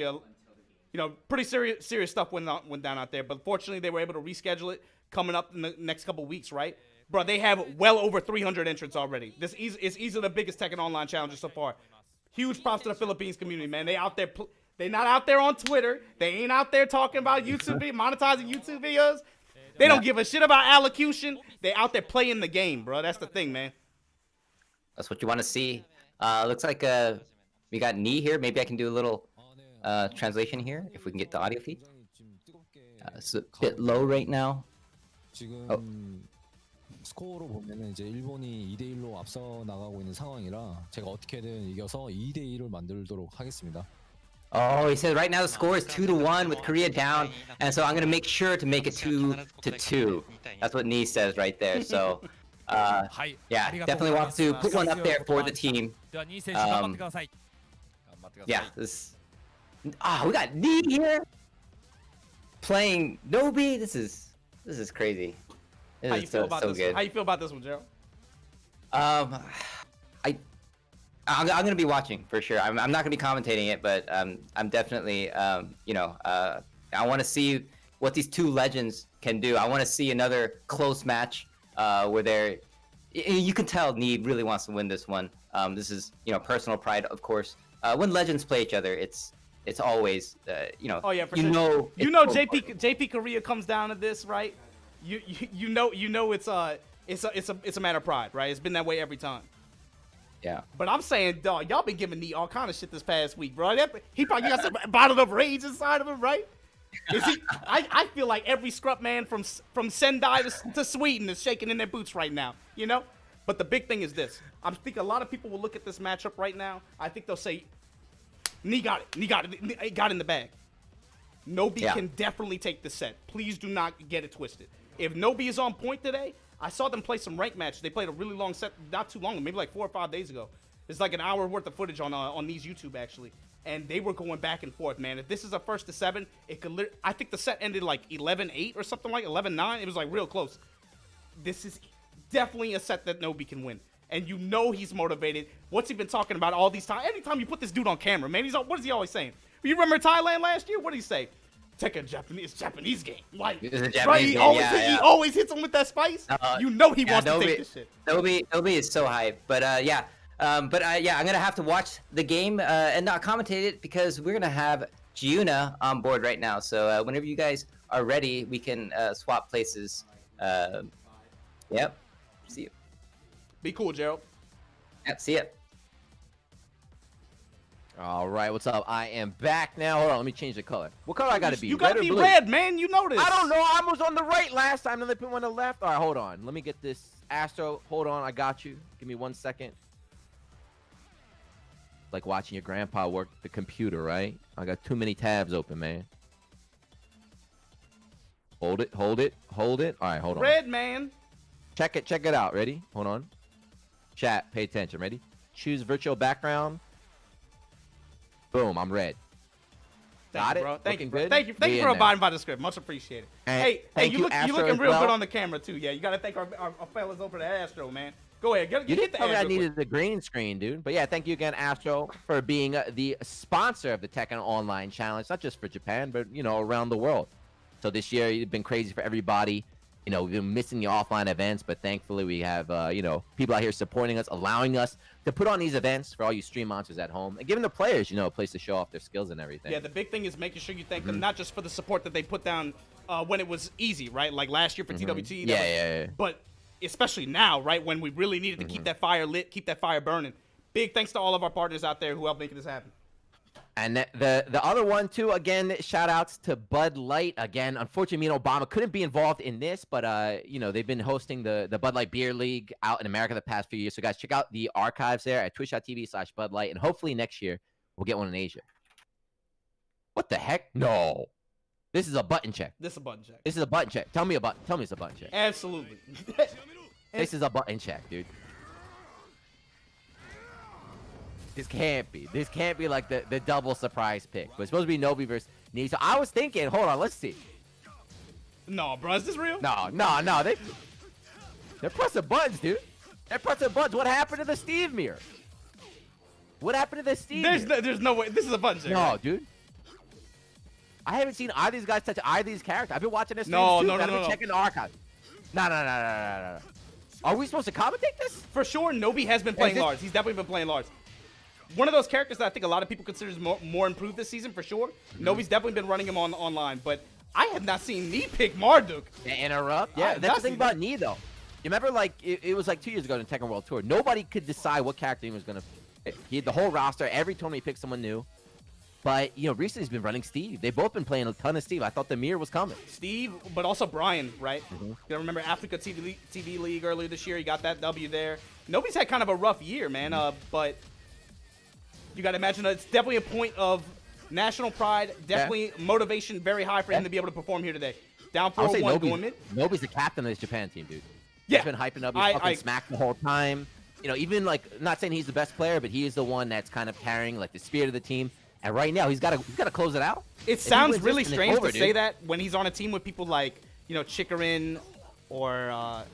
You know, pretty serious stuff went down out there. But fortunately, they were able to reschedule it coming up in the next couple weeks, right? Bro, they have well over 300 entrants already. This is easily the biggest Tekken Online challenger so far. Huge props to the Philippines community, man. They out there, they not out there on Twitter. They ain't out there talking about YouTube, monetizing YouTube videos. They don't give a shit about allocution. They out there playing the game, bro. That's the thing, man. That's what you want to see. Looks like we got Knee here. Maybe I can do a little translation here if we can get the audio feed. It's a bit low right now. Oh. 스코어로 보면은 이제 일본이 2대1로 앞서 나가고 있는 상황이라 제가 어떻게든 이겨서 2대2를 만들도록 하겠습니다. Oh, he said right now the score is 2-1 with Korea down, and so I'm gonna make sure to make it 2-2. That's what Nee says right there. So, yeah, definitely want to put one up there for the team. Yeah, this. Ah, we got Nee here playing Nobi. This is crazy. How you feel about this? Good. How you feel about this one, Gerald? I'm gonna be watching for sure. I'm not gonna be commentating it, but I'm definitely you know, I want to see what these two legends can do. I want to see another close match where they're. You can tell Need really wants to win this one. This is, you know, personal pride, of course. When legends play each other, it's always you know. Oh yeah, for you sure. know. JP Korea comes down to this, right? You know it's a matter of pride, right? It's been that way every time. Yeah. But I'm saying, dog, y'all been giving me all kind of shit this past week, bro. He probably got some bottled up rage inside of him, right? Is he? I feel like every scrub man from Sendai to Sweden is shaking in their boots right now, you know? But the big thing is this. I think a lot of people will look at this matchup right now. I think they'll say, Nee got it. Nee got it. Nee got it in the bag. Nobi can definitely take the set. Please do not get it twisted. If Nobi is on point today, I saw them play some ranked matches. They played a really long set, not too long, maybe like 4 or 5 days ago. It's like an hour worth of footage on these YouTube actually, and they were going back and forth, man. If this is a 1st to 7, it could. I think the set ended like 11-8 or something like 11-9. It was like real close. This is definitely a set that Nobi can win, and you know he's motivated. What's he been talking about all these times? Anytime you put this dude on camera, man, what is he always saying? You remember Thailand last year? What did he say? Take a Japanese game. Like, right? He always hits him with that spice. You know he wants to take this shit. Nobi is so hyped. But yeah, I'm gonna have to watch the game and not commentate it because we're gonna have Giuna on board right now. So whenever you guys are ready, we can swap places. Yep. See you. Be cool, Gerald. Yep. See ya. All right, what's up? I am back now. Hold on, let me change the color. What color I gotta be? You gotta be red, man. You know this. I don't know. I was on the right last time. Then they put one on the left. All right, hold on. Let me get this Astro. Hold on, I got you. Give me 1 second. Like watching your grandpa work the computer, right? I got too many tabs open, man. Hold it, hold it, hold it. All right, hold on. Red, man. Check it out. Ready? Hold on. Chat, pay attention. Ready? Choose virtual background. Boom, I'm red. Got it? Bro. Thank you, bro. Good? Thank you for abiding by the script. Much appreciated. Hey, you looking real good on the camera too. Yeah, you gotta thank our fellas over at Astro, man. Go ahead, get didn't the tell me I ad needed the green screen, dude. But yeah, thank you again, Astro, for being the sponsor of the Tekken Online Challenge, not just for Japan, but you know, around the world. So this year, it's been crazy for everybody. You know, we've been missing the offline events, but thankfully we have, you know, people out here supporting us, allowing us to put on these events for all you stream monsters at home and giving the players, you know, a place to show off their skills and everything. Yeah, the big thing is making sure you thank them, not just for the support that they put down when it was easy, right? Like last year for TWT. Yeah. But especially now, right, when we really needed to keep that fire lit, keep that fire burning. Big thanks to all of our partners out there who helped make this happen. And the other one, too, again, shout-outs to Bud Light. Again, unfortunately, me and Obama couldn't be involved in this, but, you know, they've been hosting the Bud Light Beer League out in America the past few years. So, guys, check out the archives there at twitch.tv/Bud Light, and hopefully next year we'll get one in Asia. What the heck? No. This is a button check. This is a button check. This is a button check. Tell me it's a button check. Absolutely. This is a button check, dude. This can't be. This can't be like the double surprise pick. But it's supposed to be Nobi versus Nee. So I was thinking, hold on, let's see. No, bro, is this real? No. They're pressing buttons, dude. They're pressing buttons. What happened to the Steve mirror? What happened to the Steve mirror? There's no way. This is a button check. No, right? dude. I haven't seen either of these guys touch either of these characters. I've been watching this. No, too, no, but I've no, been no. checking the archive. No. Are we supposed to commentate this? For sure, Nobi has been playing this- Lars. He's definitely been playing Lars. One of those characters that I think a lot of people consider more improved this season, for sure. Nobi's definitely been running him online, but I have not seen me pick Marduk. Interrupt. Yeah, that's the thing about Knee, though. You remember, like, it was like 2 years ago in the Tekken World Tour. Nobody could decide what character he was going to pick. He had the whole roster. Every tournament he picked someone new. But, you know, recently he's been running Steve. They've both been playing a ton of Steve. I thought the mirror was coming. Steve, but also Bryan, right? You remember Africa TV League earlier this year? He got that W there. Nobody's had kind of a rough year, man. But you got to imagine it's definitely a point of national pride. Definitely motivation very high for him to be able to perform here today. Down I'll say 4-1 going mid. Nobi's the captain of this Japan team, dude. Yeah. He's been hyping up. He's fucking smacked the whole time. You know, even, like, not saying he's the best player, but he is the one that's kind of carrying, like, the spirit of the team. And right now, he's got to close it out. It sounds wins really this, then strange it's over, to say dude. that when he's on a team with people like, you know, Chikarin or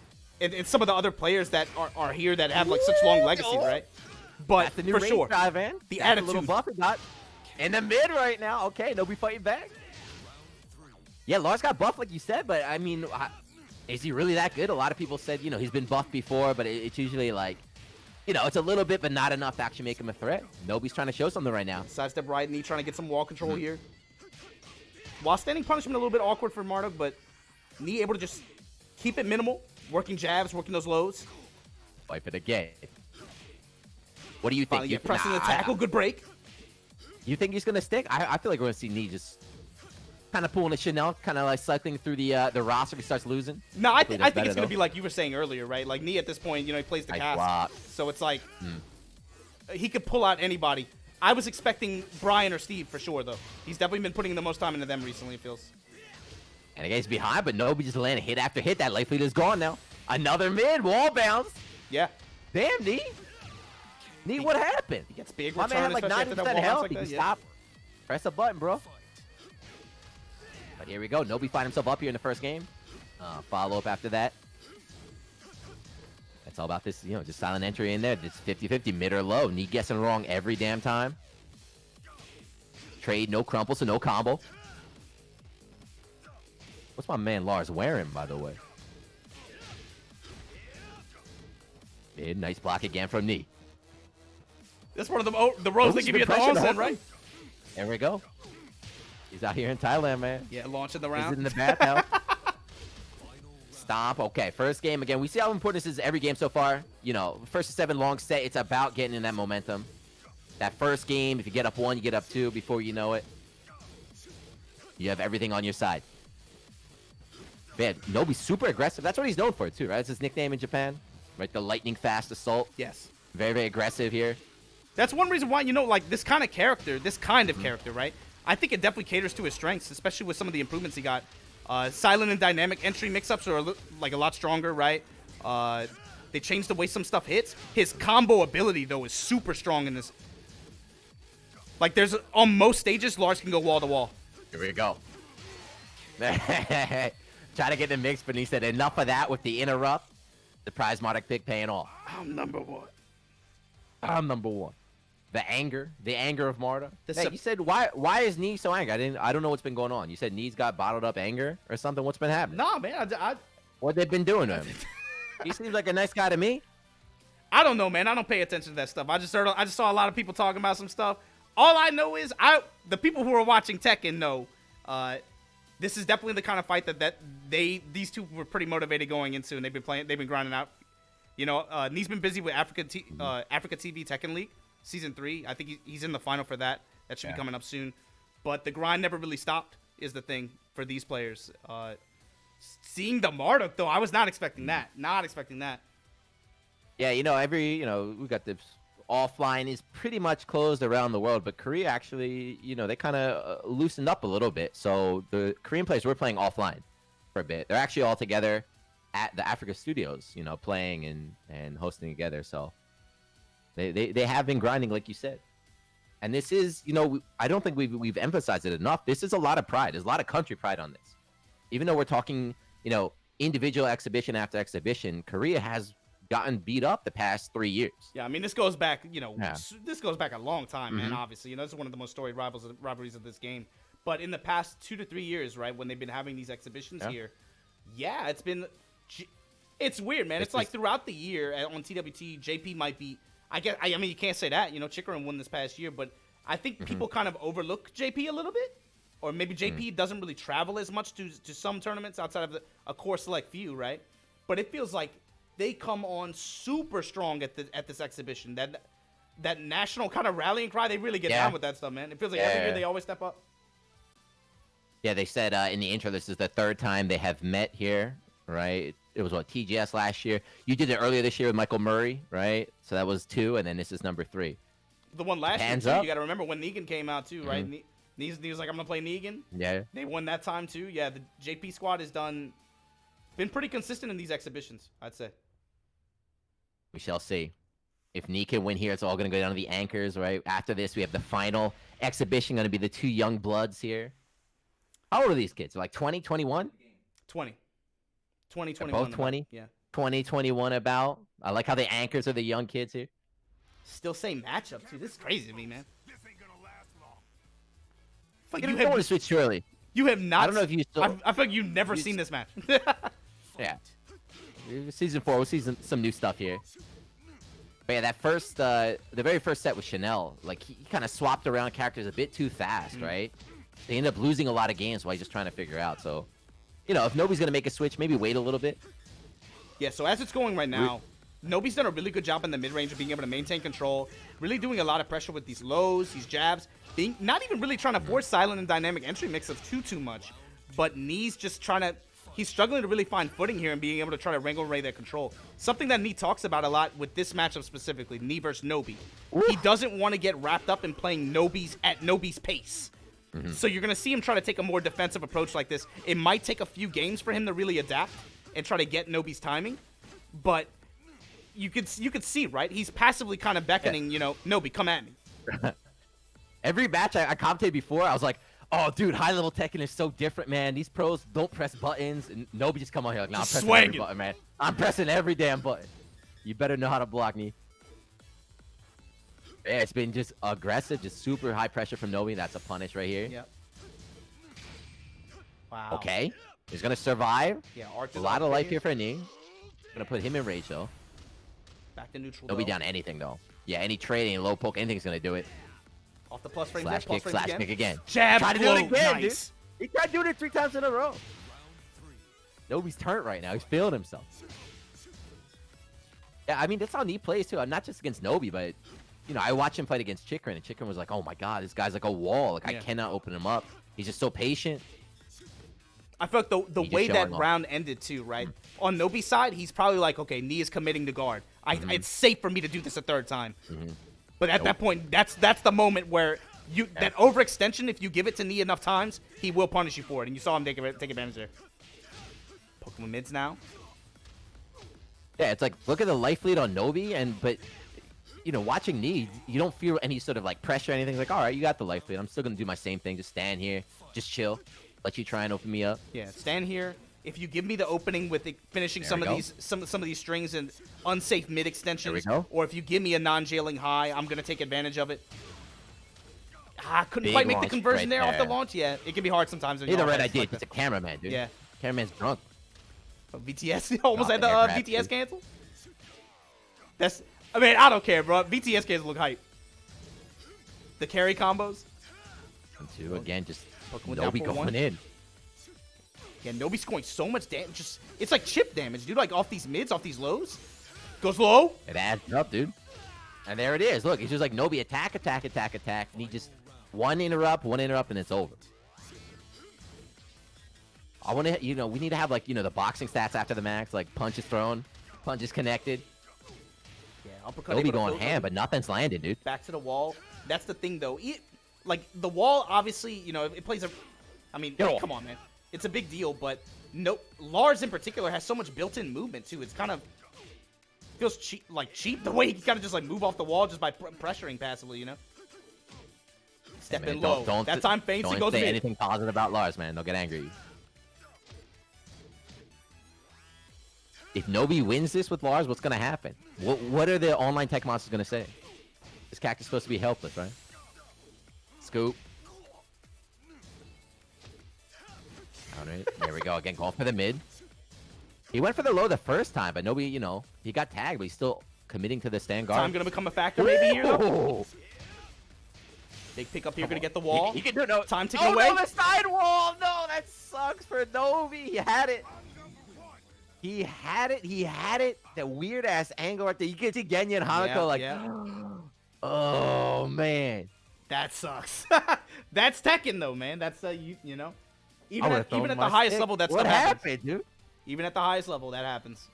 and some of the other players that are here that have like such long legacy, right? But That's the new for range sure, drive, man. the That's a little attitude. buff he got in the mid right now. Okay, Nobi fighting back. Yeah, Lars got buffed like you said, but I mean, is he really that good? A lot of people said, you know, he's been buffed before, but it's usually like, you know, it's a little bit, but not enough to actually make him a threat. Nobi's trying to show something right now. Sidestep right knee, trying to get some wall control here. While standing punishment a little bit awkward for Marduk, but knee able to just keep it minimal, working jabs, working those lows. Wipe it again. What do you think? Finally get pressing the tackle, good break. You think he's gonna stick? I feel like we're gonna see Knee just kind of pulling a Chanel, kind of like cycling through the roster if he starts losing. No, I think it's better, going to though. be like you were saying earlier, right? Like knee at this point, you know, he plays the Nice cast. block. So it's like he could pull out anybody. I was expecting Bryan or Steve for sure, though. He's definitely been putting the most time into them recently, it feels. And again, he's behind, but Nobi just landing hit after hit. That life lead is gone now. Another mid wall bounce. Yeah. Damn, Knee. Knee, what happened? He gets big My return, man had like especially after that 90% wall bounce health. like He that. can Yeah. stop. Press a button, bro. But here we go. Nobi find himself up here in the first game. Follow up after that. That's all about this, you know, just silent entry in there. Just 50-50, mid or low. Knee guessing wrong every damn time. Trade, no crumple, so no combo. What's my man Lars wearing, by the way? Mid, nice block again from Knee. That's one of the roles they Nobi's give been you at the pressuring the onset, whole right? There we go. He's out here in Thailand, man. Yeah, launching the He's round. in the bathhouse. Stomp. Okay, first game again. We see how important this is every game so far. You know, first to 7 long set. It's about getting in that momentum. That first game, if you get up 1, you get up 2 before you know it. You have everything on your side. Man, Nobi's super aggressive. That's what he's known for, too, right? It's his nickname in Japan. Right, the lightning fast assault. Yes. Very, very aggressive here. That's one reason why, you know, like this kind of character, right? I think it definitely caters to his strengths, especially with some of the improvements he got. Silent and dynamic entry mix-ups are like a lot stronger, right? They changed the way some stuff hits. His combo ability, though, is super strong in this. Like, there's on most stages, Lars can go wall to wall. Here we go. Try to get the mix, but he said enough of that with the interrupt. The prize Marduk pick paying off. I'm number one. I'm number one. The anger of Marduk. This Hey, is a- you said why is Knee so angry? I don't know what's been going on. You said Knee's got bottled up anger or something. What's been happening? Nah, man, What they've been doing to him? He seems like a nice guy to me. I don't know, man. I don't pay attention to that stuff. I just saw a lot of people talking about some stuff. All I know is the people who are watching Tekken know this is definitely the kind of fight that these two were pretty motivated going into, and they've been grinding out. You know, Knee's been busy with Africa TV Tekken League Season 3. I think he's in the final for that. That should be coming up soon. But the grind never really stopped is the thing for these players. Seeing the Marduk, though, I was not expecting that. Not expecting that. Yeah, you know, we got this offline is pretty much closed around the world, but Korea actually, you know, they kind of loosened up a little bit. So the Korean players were playing offline for a bit. They're actually all together at the Africa studios, you know, playing and hosting together. So they have been grinding, like you said. And this is, you know, I don't think we've emphasized it enough. This is a lot of pride. There's a lot of country pride on this. Even though we're talking, you know, individual exhibition after exhibition, Korea has gotten beat up the past 3 years. Yeah, I mean, this goes back, you know, Yeah. this goes back a long time, man, obviously. You know, this is one of the most storied rivalries of this game. But in the past 2 to 3 years, right, when they've been having these exhibitions here, yeah, it's weird, man. It's like throughout the year on TWT, JP might be. I mean, you can't say that. You know, Chikrin won this past year, but I think people kind of overlook JP a little bit, or maybe JP doesn't really travel as much to some tournaments outside of a core select few, right? But it feels like they come on super strong at this exhibition. That national kind of rallying cry, they really get down with that stuff, man. It feels like every year they always step up. Yeah, they said in the intro, this is the 3rd time they have met here, right? It was what, TGS last year. You did it earlier this year with Michael Murray, right? So that was 2, and then this is number 3. The one last year, too, up. you got to remember when Negan came out, too, right? He was like, I'm going to play Negan. Yeah. They won that time, too. Yeah, the JP squad has been pretty consistent in these exhibitions, I'd say. We shall see. If Nee can win here, it's all going to go down to the anchors, right? After this, we have the final exhibition, going to be the 2 young bloods here. How old are these kids? Like 20, 21? 20. 20, 21. Both 20? Yeah. 20, 21 about. I like how the anchors are the young kids here. Still same matchup, too. This is crazy to me, man. Like you have to switch too early. You have not. I don't know if you still. I feel like you've never seen this match. Yeah. Season 4, we'll see some new stuff here. But yeah, that first, the very first set with Chanel, like he kind of swapped around characters a bit too fast, right? They end up losing a lot of games while he's just trying to figure out. So, you know, if Nobi's gonna make a switch, maybe wait a little bit. Yeah. So as it's going right now, Nobi's done a really good job in the mid range of being able to maintain control, really doing a lot of pressure with these lows, these jabs, not even really trying to force silent and dynamic entry mix of too much, but Knee's just trying to. He's struggling to really find footing here and being able to try to wrangle away that control. Something that Nee talks about a lot with this matchup specifically, Nee versus Nobi. He doesn't want to get wrapped up in playing at Nobi's pace. So you're going to see him try to take a more defensive approach like this. It might take a few games for him to really adapt and try to get Nobi's timing. But you could see, right? He's passively kind of beckoning, you know, Nobi, come at me. Every match I commentated before, I was like, oh, dude, high-level Tekken is so different, man. These pros don't press buttons. And Nobi just come on here like, nah, I'm pressing every button, man. I'm pressing every damn button. You better know how to block me. Yeah, it's been just aggressive, just super high pressure from Nobi. That's a punish right here. Yep. Wow. Okay. He's going to survive. Yeah, A lot of life here for Nee. Going to put him in rage, though. Back to neutral. Nobi down anything, though. Yeah, any trade, any low poke, anything's going to do it. Off the plus frame. Slash kick again. Jab, Try to do it again, nice. dude. He tried doing it 3 times in a row. Nobi's turnt right now. He's feeling himself. Yeah, I mean, that's how Nee plays, too. I'm not just against Nobi, but, you know, I watched him fight against Chikrin, and Chikrin was like, oh, my God, this guy's like a wall. Like, I cannot open him up. He's just so patient. I feel like the way that round ended, too, right? On Nobi's side, he's probably like, okay, Nee is committing to guard. It's safe for me to do this a 3rd time. But at that point, that's the moment where that overextension, if you give it to Nee enough times, he will punish you for it. And you saw him take advantage there. Pokemon mids now. Yeah, it's like, look at the life lead on Nobi, but, you know, watching Nee, you don't feel any sort of, like, pressure or anything. It's like, all right, you got the life lead. I'm still going to do my same thing. Just stand here. Just chill. Let you try and open me up. Yeah, stand here. If you give me the opening with finishing some of these strings and unsafe mid extensions, or if you give me a non-jailing high, I'm gonna take advantage of it. I couldn't quite make the conversion there off the launch yet. It can be hard sometimes. Either right, I did. It's a cameraman, dude. Yeah, cameraman's drunk. Oh, BTS almost had the BTS cancel. I mean, I don't care, bro. BTS cancel look hype. The carry combos. And 2 again, just Pokemon Nobi going in. Yeah, Nobi's scoring so much damage. It's like chip damage, dude. Like off these mids, off these lows. Goes low. It adds up, dude. And there it is. Look, he's just like Nobi attack. And he just one interrupt, and it's over. I want to, you know, we need to have like, you know, the boxing stats after the max, like punches thrown, punches connected. Yeah, uppercut. Nobi going ham, but nothing's landed, dude. Back to the wall. That's the thing, though. Like the wall, obviously, you know, it plays a. I mean, come on, man. It's a big deal, but no, Lars in particular has so much built-in movement too. It's kind of feels cheap the way he can kind of just like move off the wall just by pressuring passively, you know. Step in low. That time feints and goes mid. Don't say anything positive about Lars, man. They'll get angry. If Nobi wins this with Lars, what's gonna happen? What are the online tech monsters gonna say? This character's supposed to be helpless, right? Scoop. go again, going for the mid. He went for the low the first time, but Nobi, you know, he got tagged, but he's still committing to the stand guard. Time gonna become a factor maybe here though. Ooh. Big pick up here, gonna get the wall. He can do it. No. Time ticking Oh away. no, the side wall. No, that sucks for Nobi. He had it. He had it. He had it. That weird ass angle right there. You can see Genya and Hanako oh man. That sucks. That's Tekken though, man. That's you know. Even I at, would've thrown even at my the highest stick. level, that's what what happens. happened, dude? Even at the highest level, that happens.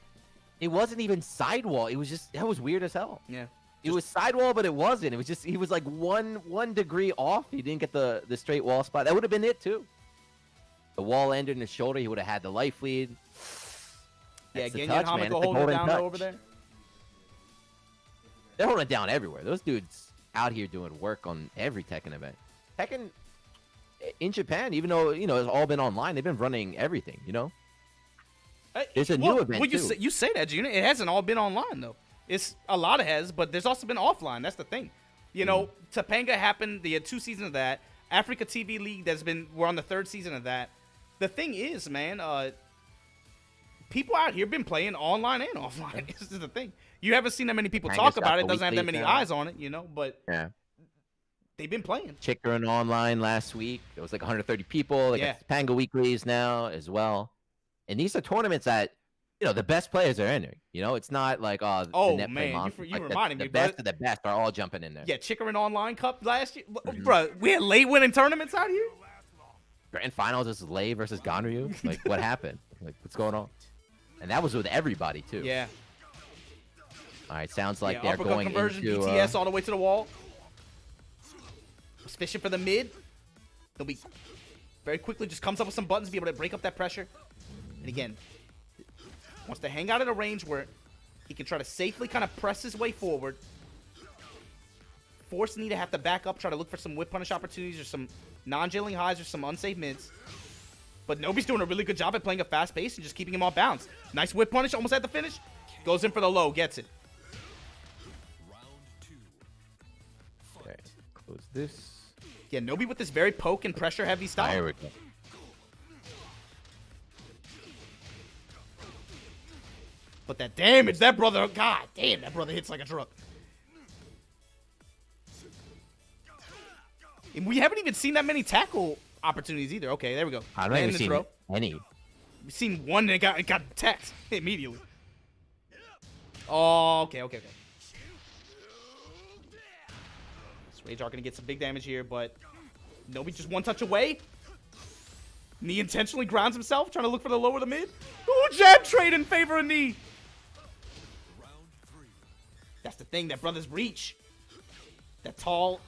It wasn't even sidewall. It was just that was weird as hell. Yeah. It was sidewall, but it wasn't. It was just he was like one degree off. He didn't get the straight wall spot. That would have been it too. The wall ended in his shoulder. He would have had the life lead. Yeah, That's the Genya and touch, man. Hamako It's the holding it golden down touch. though over there. They're holding it down everywhere. Those dudes out here doing work on every Tekken event. Tekken in Japan, even though you know it's all been online, they've been running everything. You know, there's a new event you too. you say that, Junior. It hasn't all been online though. It's a lot of has, but there's also been offline. That's the thing. You know, Topanga happened. They had 2 seasons of that. Africa TV League. We're on the 3rd season of that. The thing is, man, people out here been playing online and offline. This is the thing. You haven't seen that many people Topanga's talk about got it. the Doesn't have that weeklies many now. eyes on it, you know. But Yeah. they've been playing. Chickering online last week. It was like 130 people. They Yeah. got Topanga weeklies now as well. And these are tournaments that, you know, the best players are entering. You know, it's not like the Oh, net play man, you monsters. you Like, reminded the me, best bro. of the best are all jumping in there. Yeah, Chickering Online Cup last year, Mm-hmm. bro. We had late winning tournaments out here. Grand finals, this is Lei versus Ganryu. Like, what happened? Like, what's going on? And that was with everybody too. Yeah. All right, sounds like Yeah, they're uppercut going conversion, into BTS all the way to the wall. Was fishing for the mid. He'll be very quickly just comes up with some buttons to be able to break up that pressure. And again, wants to hang out at a range where he can try to safely kind of press his way forward. Force Knee to have to back up, try to look for some whip punish opportunities or some non-jailing highs or some unsafe mids. But Nobi's doing a really good job at playing a fast pace and just keeping him off balance. Nice whip punish, almost at the finish. Goes in for the low, gets it. okay, close this. Yeah, Nobi with this very poke and pressure heavy style. Here we go. But that damage, that brother, god damn, that brother hits like a truck. And we haven't even seen that many tackle opportunities either. Okay, there we go. I don't Land even the see throw. any. We've seen one that got attacked immediately. Oh, okay. This Rage Art gonna get some big damage here, but Nobi just one touch away. Knee intentionally grounds himself, trying to look for the lower the mid. Ooh, jab trade in favor of Knee. That's the thing, that brother's reach. That tall,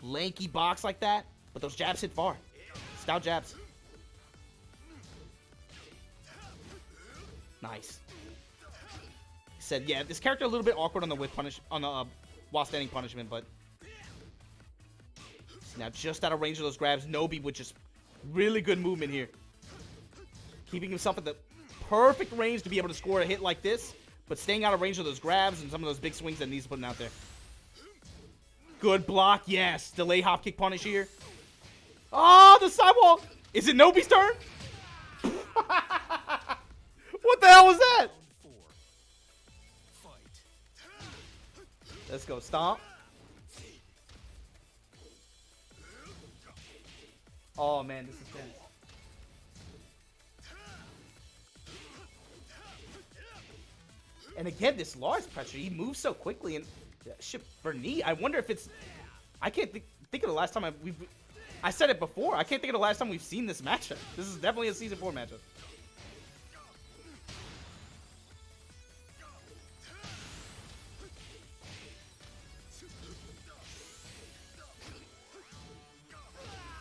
lanky box like that, but those jabs hit far. Stout jabs. Nice. Said, yeah, this character a little bit awkward on the whip punish, on the while standing punishment, but now just out of range of those grabs, Nobi with just really good movement here, keeping himself at the perfect range to be able to score a hit like this, but staying out of range of those grabs and some of those big swings that Knee's putting out there. Good block, yes. Delay hop kick punish here. Oh, the sidewall. Is it Nobi's turn? What the hell was that? Let's go, stomp. Oh man, this is tense. And again, this Lars pressure, he moves so quickly, and shit for Knee, I wonder if it's, I can't think of the last time I said it before, I can't think of the last time we've seen this matchup. This is definitely a Season 4 matchup.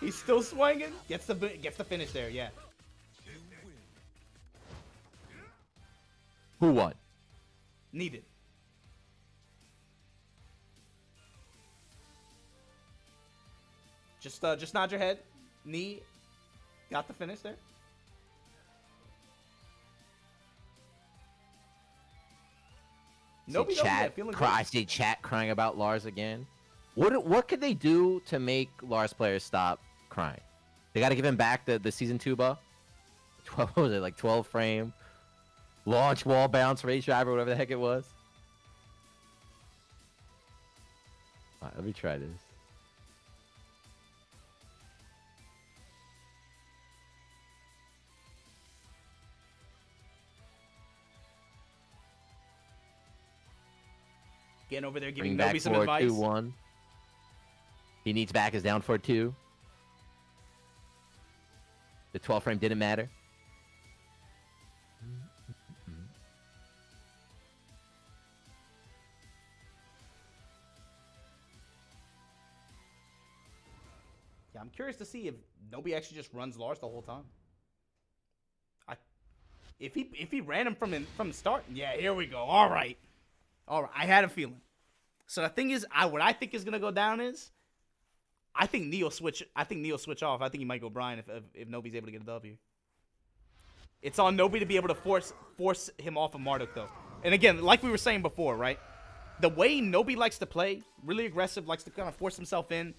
He's still swinging. Gets the finish there. Yeah. Who won? Needed. Just nod your head. Knee. Got the finish there. Nobody I see chat crying about Lars again. What could they do to make Lars players stop crying? They got to give him back the season 2 buff. 12, what was it, like 12 frame? Launch wall bounce rage driver, whatever the heck it was. All right, let me try this. Getting over there, Bring giving back Nobi some forward advice. 2-1. He needs back is down for 2. The 12 frame didn't matter. Yeah, I'm curious to see if Nobi actually just runs Lars the whole time. If he ran him from the start, yeah, here we go. All right. I had a feeling. So the thing is, what I think is gonna go down is, I think Neil switch off. I think he might go Bryan if Nobi's able to get a W. It's on Nobi to be able to force him off of Marduk though. And again, like we were saying before, right? The way Nobi likes to play, really aggressive, likes to kind of force himself in.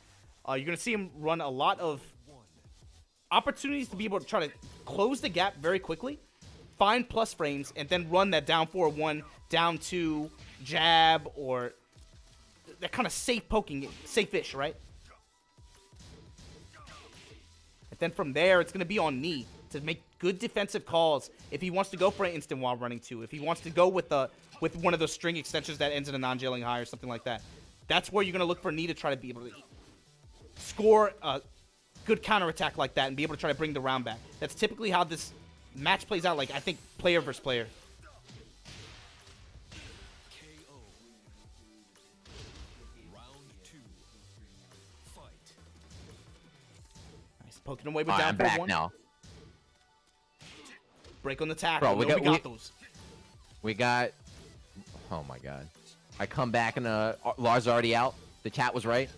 You're gonna see him run a lot of opportunities to be able to try to close the gap very quickly, find plus frames, and then run that down 4-1, down 2 jab, or that kind of safe poking, safe-ish, right? And then from there, it's going to be on Knee to make good defensive calls if he wants to go for an instant while running 2, if he wants to go with one of those string extensions that ends in a non-jailing high or something like that. That's where you're going to look for Knee to try to be able to score a good counterattack like that and be able to try to bring the round back. That's typically how this match plays out, like, I think, player versus player. Nice. Poking away with down I'm back 4-1. now. Break on the tackle. Bro, we got those. We got... Oh, my God. I come back and Lars already out. The chat was right.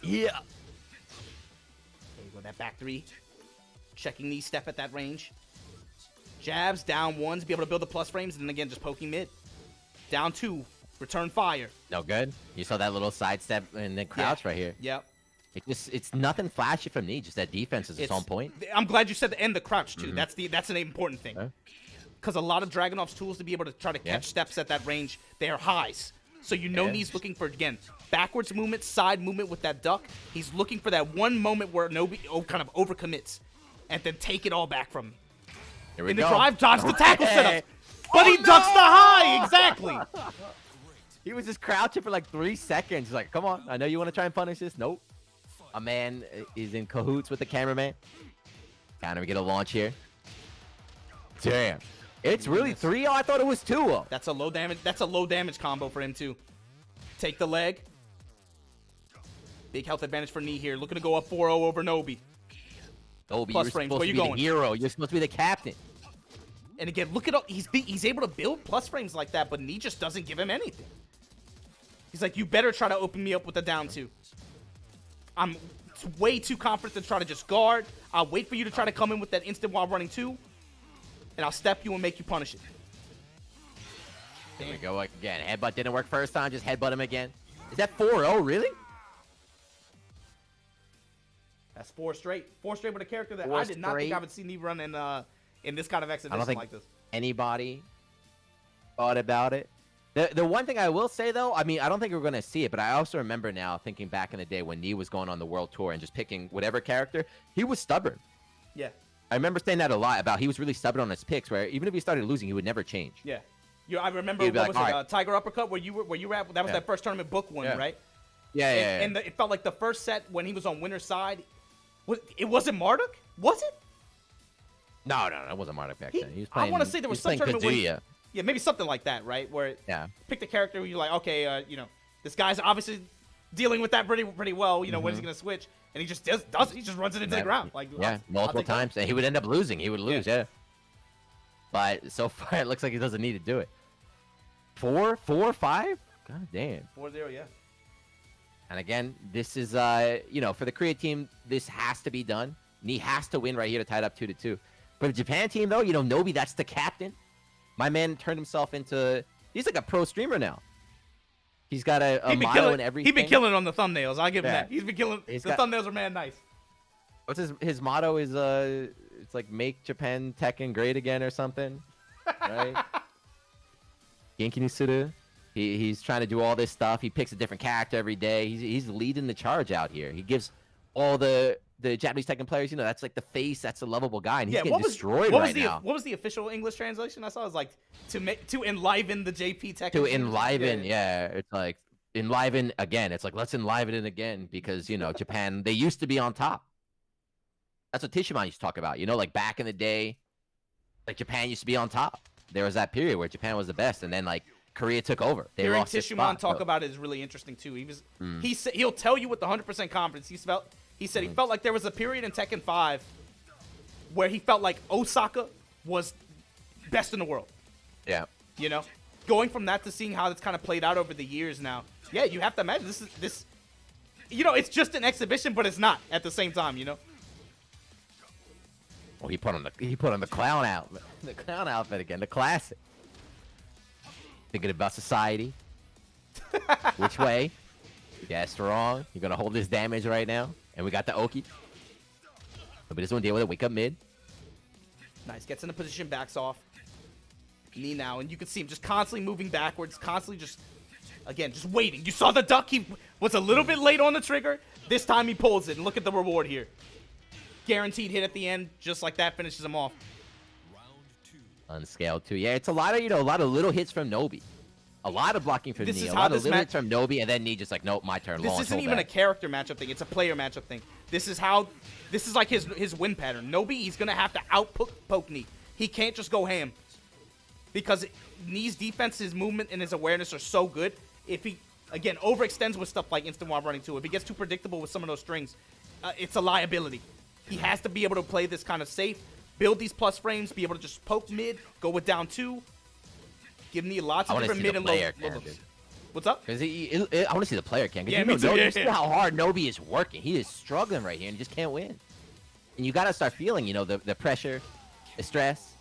Yeah. There you go, that back 3. Checking Knee step at that range. Jabs, down 1s, be able to build the plus frames, and then again, just poking mid. Down 2, return fire. No good. You saw that little sidestep and then crouch right here. Yep. It's nothing flashy from Knee, just that defense is its on point. I'm glad you said the end the crouch too. That's an important thing. Because a lot of Dragunov's tools to be able to try to catch steps at that range, they are highs. So Knee's looking for, again, backwards movement, side movement with that duck. He's looking for that one moment where Nobi kind of overcommits and then take it all back from him. Here we In go. the drive, dodge the tackle setup. But he ducks the high, exactly. He was just crouching for like 3 seconds. He's like, come on, I know you want to try and punish this. Nope. A man is in cahoots with the cameraman. Kind of get a launch here. Damn. It's really 3-0. I thought it was 2-0. That's a low damage combo for him too. Take the leg. Big health advantage for Knee here. Looking to go up 4-0 over Nobi. Nobi, Plus you're frames, supposed where to you be going? the hero. You're supposed to be the captain. And again, look at all he's able to build plus frames like that, but Knee just doesn't give him anything. He's like, you better try to open me up with a down 2. I'm way too confident to try to just guard. I'll wait for you to try to come in with that instant while running 2, and I'll step you and make you punish it. There we go again. Headbutt didn't work first time. Just headbutt him again. Is that 4-0 really? That's 4 straight. 4 straight with a character that 4 I did not think straight. I would see Knee run in this kind of exhibition think like this. Anybody thought about it? The one thing I will say though, I mean, I don't think we're gonna see it, but I also remember now thinking back in the day when Knee was going on the world tour and just picking whatever character, he was stubborn. Yeah. I remember saying that a lot about he was really stubborn on his picks, where even if he started losing, he would never change. Yeah. I remember, He'd be what like, was it, "All right." Tiger Uppercut, where you were at, that was Yeah. that first tournament book one, Yeah. right? Yeah. And it felt like the first set when he was on winner's side, it wasn't Marduk? Was it? No, it wasn't Marduk back then. He was playing, I want to say there was some he was tournament playing where Kazuya. yeah, maybe something like that, right? Where Yeah. pick the character where you're like, okay, this guy's obviously dealing with that pretty well. When is he gonna switch? And he just does he just runs it into the ground. Like Yeah, multiple times, and he would end up losing. He would lose, yeah. But so far, it looks like he doesn't need to do it. 4, 5? God damn. 4-0, yeah. And again, this is for the Korea team, this has to be done. Knee has to win right here to tie it up 2-2. For the Japan team, though, Nobi, that's the captain. My man turned himself into he's like a pro streamer now. He's got a motto and everything. He's been killing on the thumbnails. I'll give him Yeah. that. He's been killing. The got- thumbnails are man nice. What's his motto is it's like make Japan Tekken great again or something, right? Genki ni suru. He's trying to do all this stuff. He picks a different character every day. He's leading the charge out here. He gives all the Japanese Tekken players, you know, that's like the face, that's a lovable guy, and he's getting destroyed right now. What was the official English translation I saw? It was like to enliven the JP Tekken. To enliven, yeah. It's like enliven again. It's like let's enliven it again because you know Japan. They used to be on top. That's what Tishiman used to talk about. You know, like back in the day, like Japan used to be on top. There was that period where Japan was the best, and then like Korea took over. They Hearing lost their Tishiman spot, talk so- about it is really interesting too. He'll tell you with the 100% confidence. He said he felt like there was a period in Tekken 5 where he felt like Osaka was best in the world. Yeah. You know, going from that to seeing how it's kind of played out over the years now. Yeah, you have to imagine this. You know, it's just an exhibition, but it's not at the same time. You know. Well, he put on the clown outfit, again, the classic. Thinking about society. Which way? Guessed wrong. You're gonna hold this damage right now, and we got the Oki. But this one deal with it. Wake up mid. Nice. Gets in a position, backs off. Knee now, and you can see him just constantly moving backwards, constantly just waiting. You saw the duck. He was a little bit late on the trigger. This time he pulls it, and look at the reward here. Guaranteed hit at the end, just like that finishes him off. Unscaled too. Yeah, it's a lot of little hits from Nobi. A lot of blocking from Knee. A lot of little hits from Nobi, and then Knee just like, nope, my turn. This isn't even a character matchup thing. It's a player matchup thing. This is like his win pattern. Nobi, he's going to have to out-poke Knee. He can't just go ham. Because Knee's defense, his movement, and his awareness are so good. If he, again, overextends with stuff like instant while running too, if he gets too predictable with some of those strings, it's a liability. He has to be able to play this kind of safe, build these plus frames, be able to just poke mid, go with down 2, give Knee lots of different mid and low looks. What's up? Because I want to see the player cam. Yeah, you me too. You see how hard Nobi is working. He is struggling right here and he just can't win. And you got to start feeling, the pressure, the stress.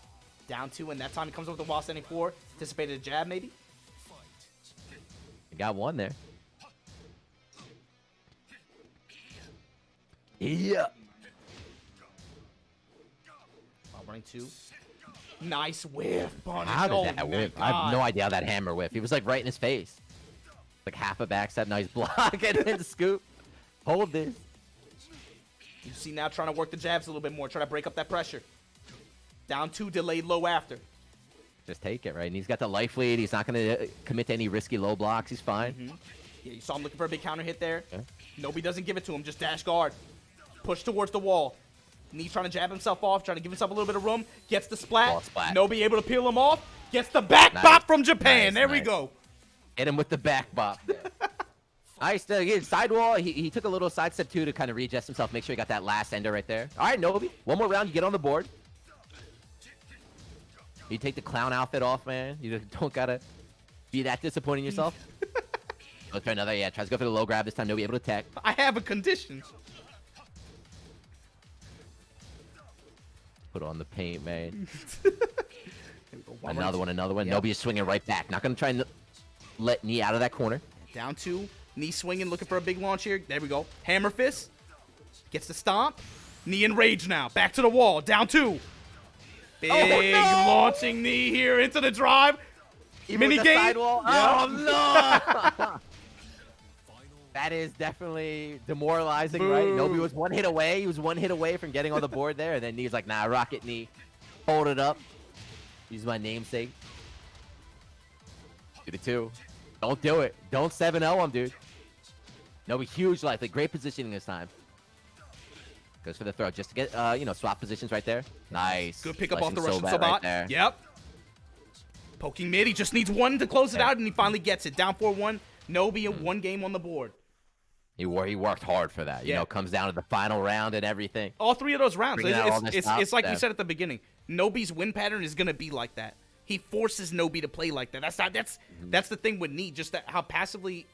Down 2, and that time he comes up with the wall standing 4. Anticipated a jab, maybe? He got one there. Yeah. Running 2. Nice whiff, Bonnie. How did that whiff? I have no idea how that hammer whiff. He was like right in his face. Like half a backstab, nice block, and then scoop. Hold this. You see now trying to work the jabs a little bit more, trying to break up that pressure. Down 2, delayed low after. Just take it, right? And he's got the life lead. He's not going to commit to any risky low blocks. He's fine. Yeah, you saw him looking for a big counter hit there. Yeah. Nobi doesn't give it to him, just dash guard. Push towards the wall. Knee trying to jab himself off, trying to give himself a little bit of room. Gets the splat. Nobi able to peel him off. Gets the back bop from Japan. There we go. Hit him with the back bop. Nice. Sidewall. He took a little sidestep too to kind of readjust himself, make sure he got that last ender right there. All right, Nobi. One more round. You get on the board. You take the clown outfit off, man. You don't got to be that disappointing yourself. Let's try another. Yeah, tries to go for the low grab this time. Nobi able to tech. I have a condition. Put on the paint, man. Another one. Yep. Nobi is swinging right back. Not going to try and let Knee out of that corner. Down 2. Knee swinging, looking for a big launch here. There we go. Hammer fist. Gets the stomp. Knee in rage now. Back to the wall. Down 2. Big launching Knee here into the drive. Mini game. Oh, no. That is definitely demoralizing, right? Nobi was one hit away. He was one hit away from getting on the board there. And then Knee's like, nah, rocket Knee. Hold it up. Use my namesake. Do the 2. Don't do it. Don't 7-0 him, dude. Nobi, huge life. Like, great positioning this time. Goes for the throw just to get, swap positions right there. Nice. Good pickup off the Russian Sabat. Right, yep. Poking mid. He just needs one to close it out, and he finally gets it. Down 4-1. Nobi in one game on the board. He worked hard for that. You know, comes down to the final round and everything. All 3 of those rounds. It's like we said at the beginning. Nobi's win pattern is going to be like that. He forces Nobi to play like that. That's the thing with Knee, just that how passively...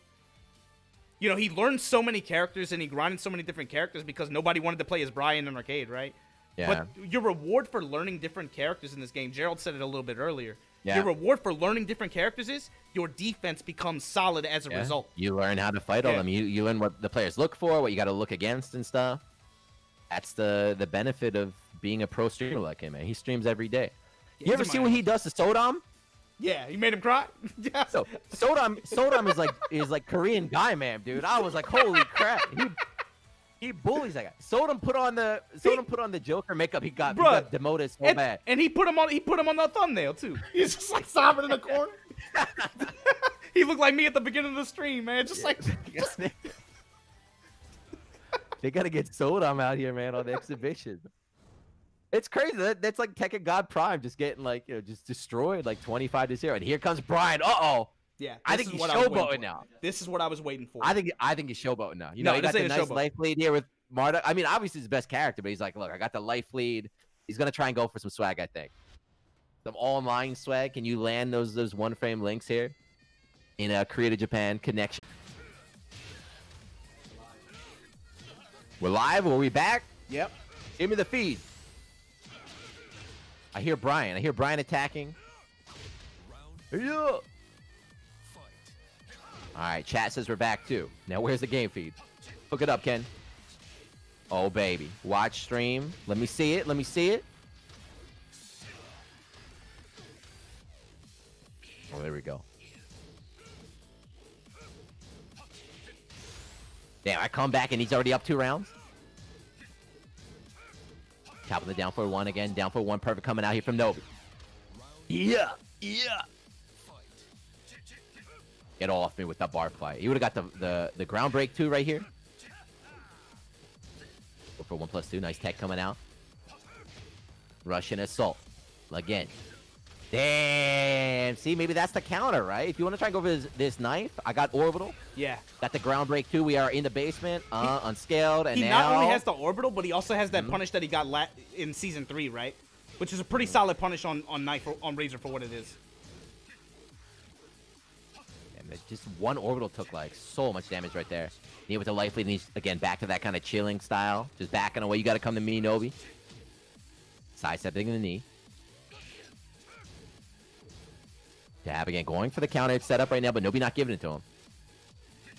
he learned so many characters and he grinded so many different characters because nobody wanted to play as Bryan in Arcade, right? Yeah. But your reward for learning different characters in this game, Gerald said it a little bit earlier. Yeah. Your reward for learning different characters is your defense becomes solid as a result. You learn how to fight on them. You learn what the players look for, what you got to look against and stuff. That's the benefit of being a pro streamer like him, man. He streams every day. Yeah, You he's ever in see my what he eyes. does to Sodom? Yeah, you made him cry. Yeah. So Sodom is like Korean guy, man, dude. I was like, holy crap. He bullies that guy. Sodom put on the Joker makeup. He got demoted so bad. And he put him on the thumbnail too. He's just like sobbing in the corner. He looked like me at the beginning of the stream, man. Just like they gotta get Sodom out here, man, on the exhibition. It's crazy. That's like Tekken God Prime just getting like, just destroyed like 25-0. And here comes Bryan. Yeah, I think he's showboating now. This is what I was waiting for. I think he's showboating now. You No, know, he got this the ain't a nice showboat. life lead here with Marduk. I mean, obviously his best character, but he's like, look, I got the life lead. He's gonna try and go for some swag, I think. Some online swag. Can you land those one frame links here in a Korea to Japan connection? We're live. Are we back? Yep. Give me the feed. I hear Bryan. I hear Bryan attacking. Yeah. All right, chat says we're back too. Now where's the game feed? Hook it up, Ken. Oh baby, watch stream. Let me see it. Let me see it. Oh, there we go. Damn, I come back and he's already up 2 rounds. Top of the down for 1 again. Down for 1. Perfect coming out here from Nobi. Yeah. Yeah. Get off me with that bar fight. He would have got the ground break too right here. Go for 1+2. Nice tech coming out. Russian assault. Again. Damn. See, maybe that's the counter, right? If you want to try and go for this knife, I got orbital. Yeah. Got the ground break too. We are in the basement, unscaled, and He now not only has the orbital, but he also has that punish that he got in season 3, right? Which is a pretty solid punish on Razor for what it is. Damn, just one orbital took like so much damage right there. Need with the life lead, and he's again back to that kind of chilling style, just backing away. You got to come to me, Nobi. Sidestepping in the knee. Jab again, going for the counter. It's set up right now, but Nobi not giving it to him.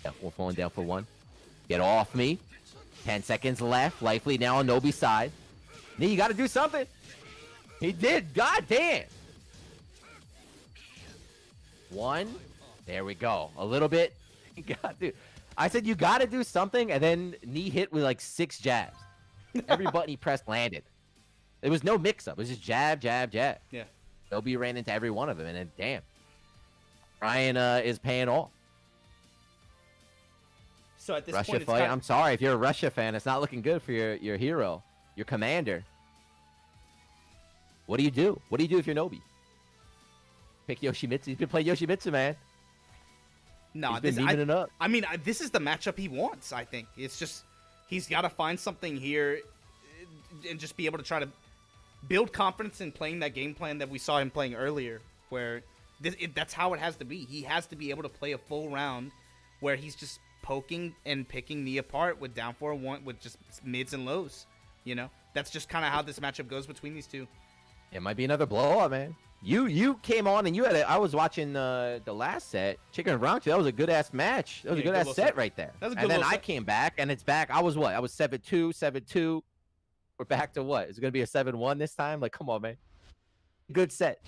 Yeah, we're falling down for 1. Get off me. 10 seconds left. Life lead now on Nobi's side. Knee, you got to do something. He did. God damn. 1. There we go. A little bit. God, dude. I said you got to do something, and then knee hit with like 6 jabs. Every button he pressed landed. There was no mix-up. It was just jab, jab, jab. Yeah. Nobi ran into every one of them, and then damn. Bryan is paying off. So at this Russia point, it's fight. I'm sorry if you're a Russia fan. It's not looking good for your hero, your commander. What do you do? What do you do if you're Nobi? Pick Yoshimitsu. He's been playing Yoshimitsu, man. No, He's been memeing it up. I mean, this is the matchup he wants. I think it's just he's got to find something here and just be able to try to build confidence in playing that game plan that we saw him playing earlier, where that's how it has to be. He has to be able to play a full round where he's just poking and picking knee apart with down 4-1 with just mids and lows. You know, that's just kind of how this matchup goes between these two. It might be another blowout, man. You came on and you had I was watching the last set, Chicken and Brown. That was a good ass match. That was a good ass set right there. That was a good and then little I set. came back and it's back. I was what? I was 7-2, 7-2. We're back to what? Is it gonna be a 7-1 this time? Like, come on, man. Good set.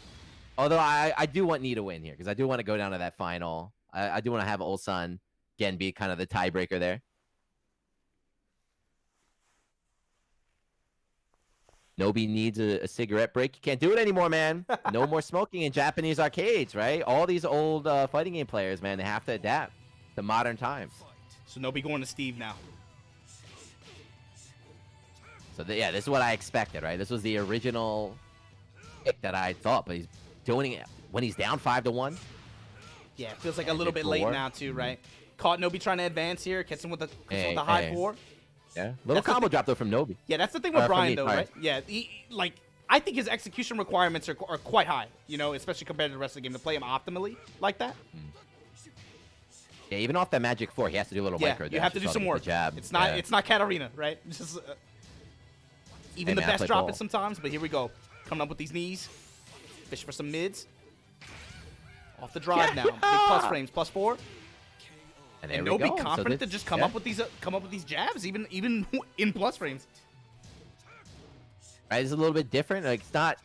Although I do want Knee to win here because I do want to go down to that final. I do want to have Ulsan again be kind of the tiebreaker there. Nobi needs a cigarette break. You can't do it anymore, man. No more smoking in Japanese arcades, right? All these old fighting game players, man, they have to adapt to modern times. So Nobi going to Steve now. So yeah, this is what I expected, right? This was the original pick that I thought, but he's doing it when he's down 5-1. Yeah, it feels like a little bit late now too, right? Caught Nobi trying to advance here, catch him with the high 4. Yeah, little combo drop though from Nobi. Yeah, that's the thing with from Bryan me, though, sorry. right? Yeah, I think his execution requirements are quite high, you know, especially compared to the rest of the game to play him optimally like that. Yeah, even off that Magic 4, he has to do a little Yeah, micro. you have to do some work. Jab. It's not Katarina, right? It's just even Hey, the man, I best play drop ball. it sometimes, but here we go. Coming up with these knees. Fish for some mids. Off the drive now. Big plus frames, +4. And there And we Nobi go. So confident this- to just come up with these jabs, even in plus frames. Right? It's a little bit different. Like it's not.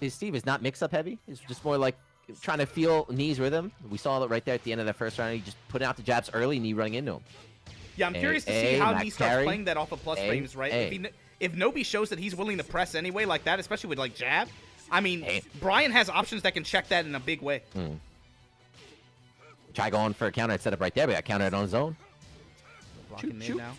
Steve is not mix-up heavy. It's just more like trying to feel Knee's rhythm. We saw it right there at the end of the first round. He just putting out the jabs early, Knee running into him. Yeah, I'm curious to see how Max he starts carry. playing that off of plus frames, right? If Nobi shows that he's willing to press anyway like that, especially with like jab, I mean, Bryan has options that can check that in a big way. Try going for a counter setup right there, but got countered on his own. Blocking mid now.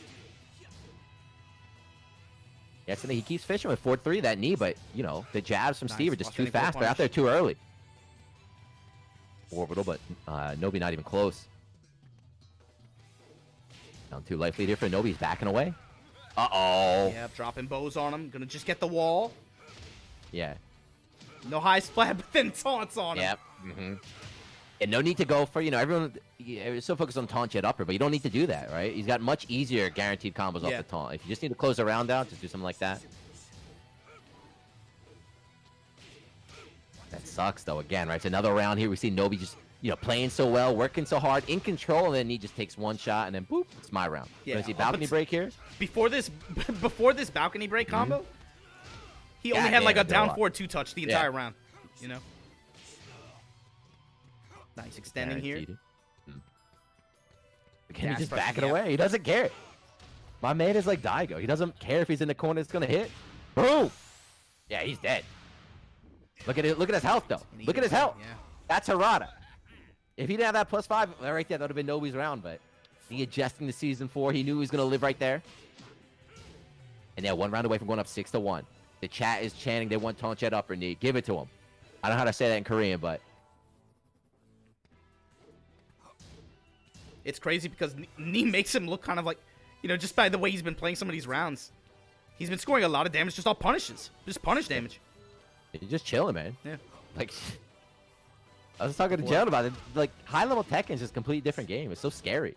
Yeah, so he keeps fishing with 4-3 that knee, but you know the jabs from Nice. Steve are just too Authentic fast. They're out there too early. Orbital, but Nobi not even close. Down 2 life leader for Nobi's backing away. Uh-oh. Yeah, dropping bows on him. Gonna just get the wall. Yeah. No high splat, but then taunts on him. Yep. And no need to go for, you know, everyone is so focused on taunt jet upper, but you don't need to do that, right? He's got much easier guaranteed combos off the taunt. If you just need to close the round out, just do something like that. That sucks, though, again, right? It's another round here. We see Nobi just, you know, playing so well, working so hard, in control, and then he just takes one shot, and then boop, it's my round. Yeah. You see balcony break here? Before this balcony break combo, he only God had like a damn, down they're forward 2-touch the entire round, you know? Nice extending here. Again, Gas he's just pressure, backing yeah. away. He doesn't care. My man is like Daigo. He doesn't care if he's in the corner. It's gonna hit. Boom. Yeah, he's dead. Look at it. Look at his health, though. Look at his health. Yeah. That's Harada. If he didn't have that +5 right there, that would have been Nobi's round. But he adjusting to season 4. He knew he was gonna live right there. And they're 1 round away from going up 6-1. The chat is chanting they want taunt jet upper knee. Give it to him. I don't know how to say that in Korean, but It's crazy because Knee makes him look kind of like, you know, just by the way he's been playing some of these rounds. He's been scoring a lot of damage just off punishes. Just punish damage. he's just chilling, man. Yeah. Like, I was talking to Jared about it. Like, high-level Tekken is just a completely different game. It's so scary.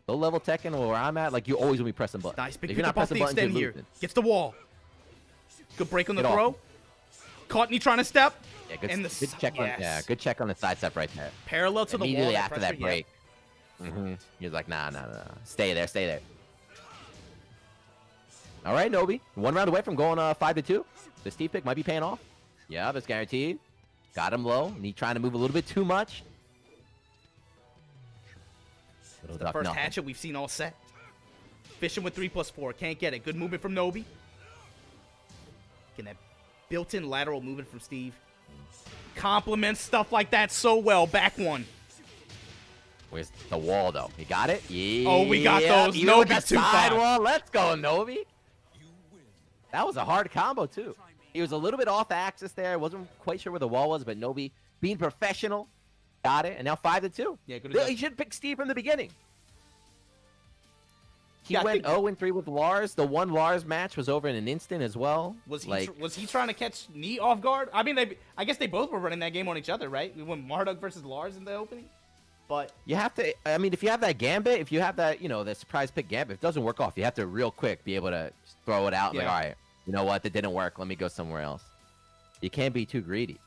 Low-level Tekken, where I'm at, like, you always will be pressing buttons. Nice. Big If pick you're up not off the pressing buttons, extend you're here. losing. Gets the wall. Good break on the Get off. throw. Caught Knee trying to step. Yeah, good, And the good check on, yes. yeah, good check on the side step right there. Parallel to the wall. Immediately after pressure, that break. He was like, nah. Stay there, stay there. All right, Nobi. 1 round away from going 5-2. The Steve pick might be paying off. Yeah, that's guaranteed. Got him low. And he's trying to move a little bit too much. It's the first hatchet we've seen all set. Fishing with 3+4. Can't get it. Good movement from Nobi. Getting that built-in lateral movement from Steve. Complements stuff like that so well. Back one. Where's the wall, though? He got it? Yeah. Oh, we got those. Even with Nobi that 2-5. side wall. Let's go, Nobi. That was a hard combo, too. He was a little bit off axis there. Wasn't quite sure where the wall was, but Nobi, being professional, got it. And now 5-2. Yeah, good. He should pick Steve from the beginning. He Yeah, I went think- 0-3 with Lars. The one Lars match was over in an instant as well. Was he like, was he trying to catch Knee off guard? I mean, I guess they both were running that game on each other, right? We went Marduk versus Lars in the opening. But you have to, I mean, if you have that gambit, if you have that, you know, the surprise pick gambit, if it doesn't work off, you have to real quick be able to just throw it out and Yeah. like, all right, you know what, that didn't work. Let me go somewhere else. You can't be too greedy.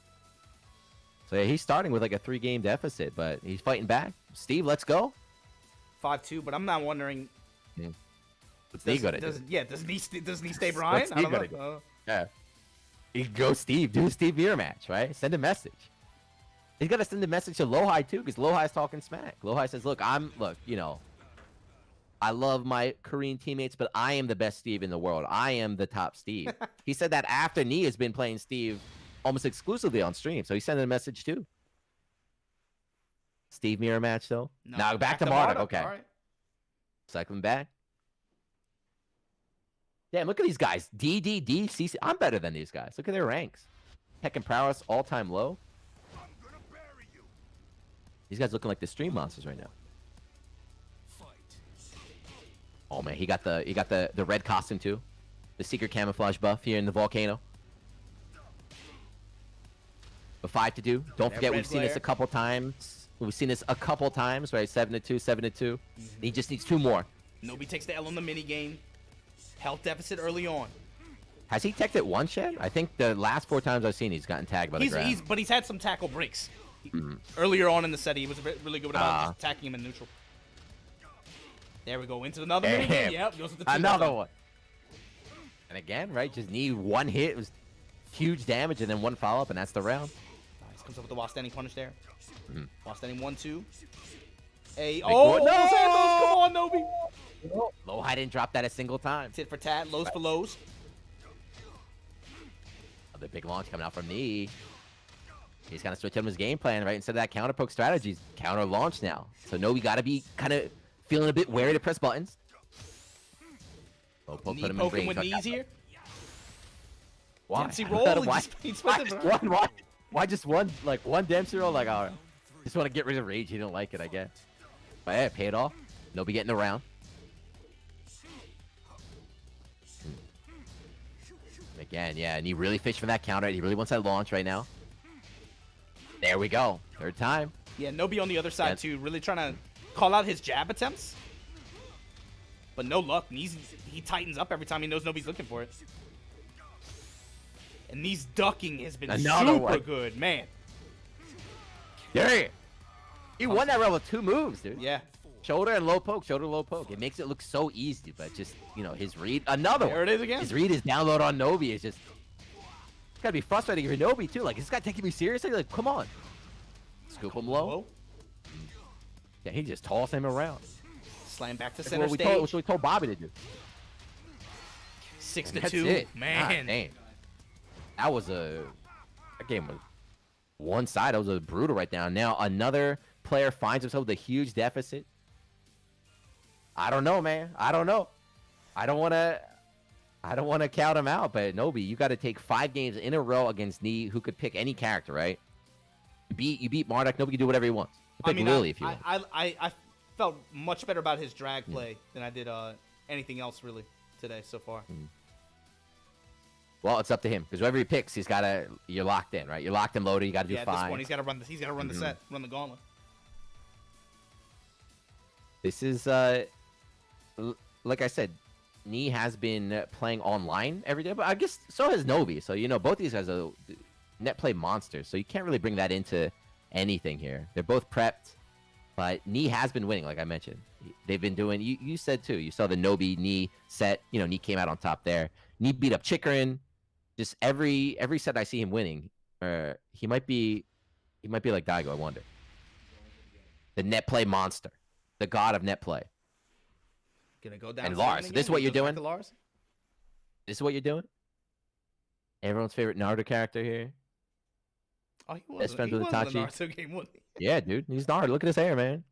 So yeah, he's starting with like a 3-game deficit, but he's fighting back. Steve, let's go. 5-2. But I'm not wondering. What's Steve gonna do? Does Knee stay Bryan? What's I don't Steve know. Yeah. You can go Steve, do a Steve mirror match, right? Send a message. He's got to send a message to Lohai too, because Lohai's talking smack. Lohai says, look, you know, I love my Korean teammates, but I am the best Steve in the world. I am the top Steve. He said that after Knee has been playing Steve almost exclusively on stream, so he's sending a message too. Steve mirror match though. No, now back to Marduk. Okay. All right. Cycling back. Damn, look at these guys. DDD, CC. I'm better than these guys. Look at their ranks. Tekken prowess, all-time low. These guys looking like the stream monsters right now. Oh man, he got the red costume too. The secret camouflage buff here in the volcano. But 5-2. Don't forget, we've seen this a couple times. We've seen this a couple times, right? 7-2, 7-2. He just needs 2 more. Nobi takes the L on the mini game. Health deficit early on. Has he teched it once yet? I think the last 4 times I've seen he's gotten tagged by the ground. But he's had some tackle breaks. Earlier on in the set, he was really good about just attacking him in neutral. There we go. Into another mini game. Yep. Goes with the 2 Another one. And again, right, just need one hit. It was huge damage, and then one follow-up, and that's the round. Nice. Comes up with the while standing punish there. Mhm. While standing 1-2. A board. no! No! Santos, come on, Nobi. Low high didn't drop that a single time. Tit for tat, lows for lows. The big launch coming out from Knee. He's kind of switching his game plan, right? Instead of that counter poke strategy, counter launch now. So Nobi got to be kind of feeling a bit wary to press buttons. Low poke Knee put him in poking range. with knees here. Why? Dempsey roll. Why? He Why spent just it. one? Why just one? Like one Dempsey roll? Like, all right. Just want to get rid of rage. He didn't like it, I guess. But yeah, pay it off. Nobi getting around. Again, yeah, and he really fished for that counter. He really wants that launch right now. There we go. Third time. Yeah, Nobi on the other side too, really trying to call out his jab attempts. But no luck. He tightens up every time he knows Nobi's looking for it. And Knee's ducking has been Another super one. good, man. Yeah. He won that round with 2 moves, dude. Yeah. Shoulder and low poke, shoulder, low poke. It makes it look so easy, but just, you know, his read. Another There one. it is again. His read is download on Nobi. It's just, it's gotta be frustrating for Nobi, too. Like, is this guy taking me seriously? Like, come on. Scoop him low. Whoa. Yeah, he just tossed him around. Slam back to That's center what stage. we told Bobby to do. 6 And to that's 2. it. Man. God, dang. That game was one side. That was a brutal right now. Now another player finds himself with a huge deficit. I don't know, man. I don't know. I don't want to count him out, but Nobi, you got to take 5 games in a row against Knee, who could pick any character, right? You beat Marduk. Nobi can do whatever he wants. You pick Lily if you want. I felt much better about his drag play than I did anything else really today so far. Well, it's up to him because whoever he picks, you're locked in, right? You're locked and loaded. You got to do Yeah, at 5. this point, he's got to run. He's got to run the set, run the gauntlet. This is like I said, Knee has been playing online every day, but I guess so has Nobi. So both these guys are net play monsters. So you can't really bring that into anything here. They're both prepped, but Knee has been winning, like I mentioned. They've been doing. You said too. You saw the Nobi Knee set. Knee came out on top there. Knee beat up Chikrin. Just every set I see him winning, he might be like Daigo. I wonder. The net play monster, the god of net play. Gonna go down. And seven Lars, again. this is what He you're goes back doing? to Lars. This is what you're doing? Everyone's favorite Naruto character here. Oh, he was. Best friends He with was in the Itachi. Naruto game, wasn't he? Yeah, dude. He's Naruto. Look at his hair, man.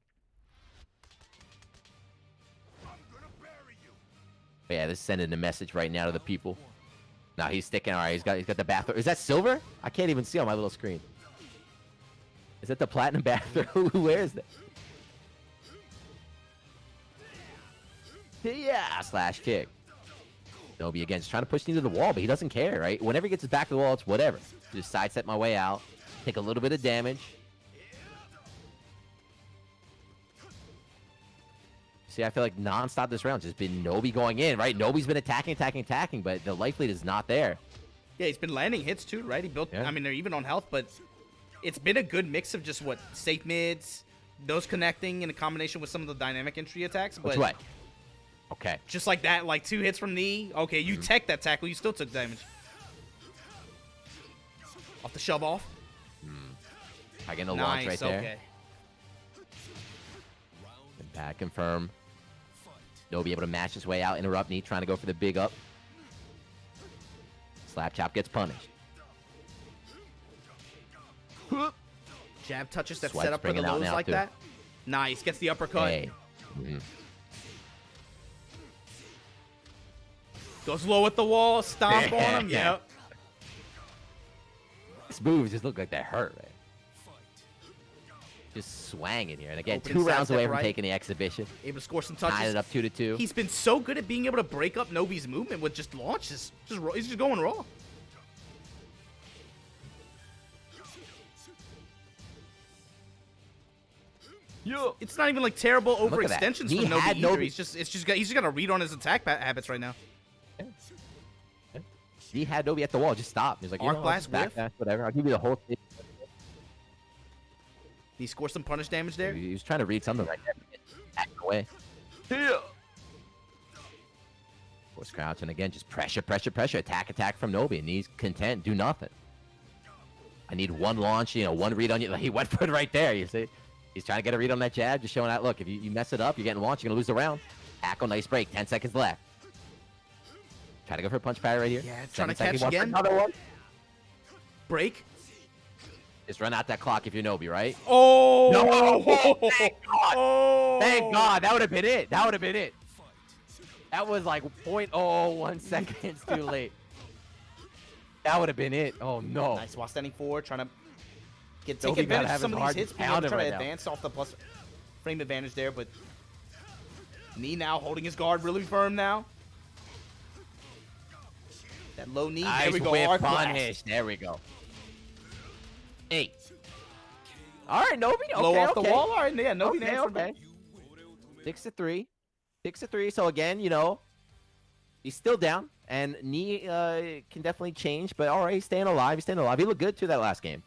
But yeah, this is sending a message right now to the people. Now he's sticking. All right, he's got the bathroom. Is that silver? I can't even see on my little screen. Is that the platinum bathroom? Who wears that? Yeah, slash kick. Nobi again, just trying to push me to the wall, but he doesn't care, right? Whenever he gets his back to the wall, it's whatever. Just sidestep my way out, take a little bit of damage. See, I feel like non-stop this round just been Nobi going in, right? Nobi's been attacking, but the life lead is not there. Yeah, he's been landing hits too, right? He built. Yeah. I mean, they're even on health, but it's been a good mix of just safe mids, those connecting in a combination with some of the dynamic entry attacks. But Which way? Okay. just like that, like 2 hits from Knee. Okay, you tech that tackle, you still took damage. Off the shove off. I get a launch Nice. right there. Okay. And back confirm. Nobi able to match his way out, interrupt Knee, trying to go for the big up. Slap chop gets punished. Jab touches that Swipe's set up for the bringing out lows now, like too. that. Nice. Gets the uppercut. Hey. Mhm. Goes low at the wall. Stomp on him. Yeah. Yep. These moves just look like they hurt, man. Just swanging here. And again, Opening 2 rounds sidestep away from right. taking the exhibition. Able to score some Tied touches. it up 2-2. He's been so good at being able to break up Nobi's movement with just launches. He's just going raw. It's not even like terrible Look at that. overextensions He from Nobi had either. Nobi. He's just got to read on his attack habits right now. He had Nobi at the wall. Just stop. He's like, Arc I'll blast, just backdash, whatever. I'll give you the whole thing. He scores some punish damage there. He was trying to read something right there. Back away. Force crouch, and again, just pressure, pressure, pressure. Attack from Nobi, and he's content. Do nothing. I need one launch, one read on you. He went for it right there, you see? He's trying to get a read on that jab, just showing out, look, if you mess it up, you're getting launched, you're going to lose the round. Tackle, nice break, 10 seconds left. Try to go for a punch parry right here. Yeah, trying to 7 seconds, catch again. Another one. Break. Just run out that clock if you're Nobi, right? Oh! No! Thank God! Oh! Thank God, that would have been it. That would have been it. That was like 0.01 seconds too late. That would have been it. Oh no. Nice while standing forward, trying to take Nobi gotta advantage of have some his of heart these hits, being able to pounding try right to now. advance off the plus frame advantage there, but knee now holding his guard really firm now. That low knee, there we go. Whip Arc blast. punish. There we go. 8. All right, Nobi. Okay, Low off the okay. wall. All right, yeah, Nobi Okay, answered okay. back. 6-3. 6-3. So again, he's still down, and knee can definitely change. But all right, he's staying alive. He's staying alive. He looked good too that last game.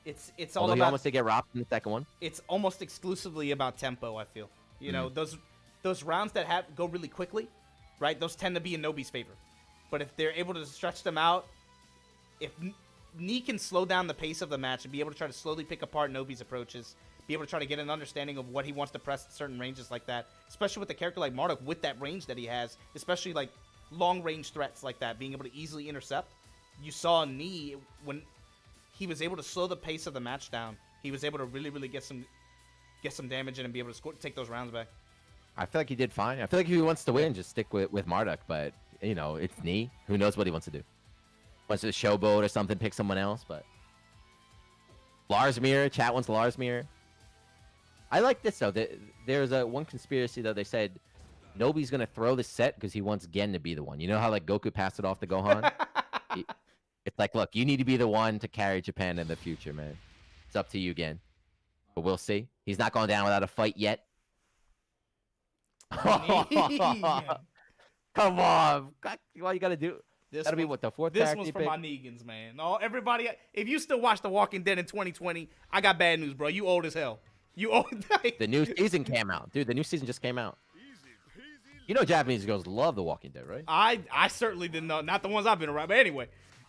It's all Although he about. almost did get robbed in the second one. It's almost exclusively about tempo. I feel. Those rounds that go really quickly, right? Those tend to be in Nobi's favor. But if they're able to stretch them out, if Knee can slow down the pace of the match and be able to try to slowly pick apart Nobi's approaches, be able to try to get an understanding of what he wants to press at certain ranges like that, especially with a character like Marduk with that range that he has, especially like long-range threats like that, being able to easily intercept. You saw Knee, when he was able to slow the pace of the match down, he was able to really, really get some damage in and be able to take those rounds back. I feel like he did fine. I feel like if he wants to win, just stick with Marduk. But, it's Knee. Who knows what he wants to do. Wants to showboat or something, pick someone else. But Lars Mirror, chat wants Lars Mirror. I like this, though. There's one conspiracy, though. They said Nobi's going to throw the set because he wants Gen to be the one. You know how, like, Goku passed it off to Gohan? It's like, look, you need to be the one to carry Japan in the future, man. It's up to you, Gen. But we'll see. He's not going down without a fight yet. Come on. What you got to do? That'll be what, the fourth This character one's you for pick? my Negans, man. Oh, everybody, if you still watch The Walking Dead in 2020, I got bad news, bro. You old as hell. You old. The new season came out. Dude, the new season just came out. You know Japanese girls love The Walking Dead, right? I certainly didn't know. Not the ones I've been around. But anyway,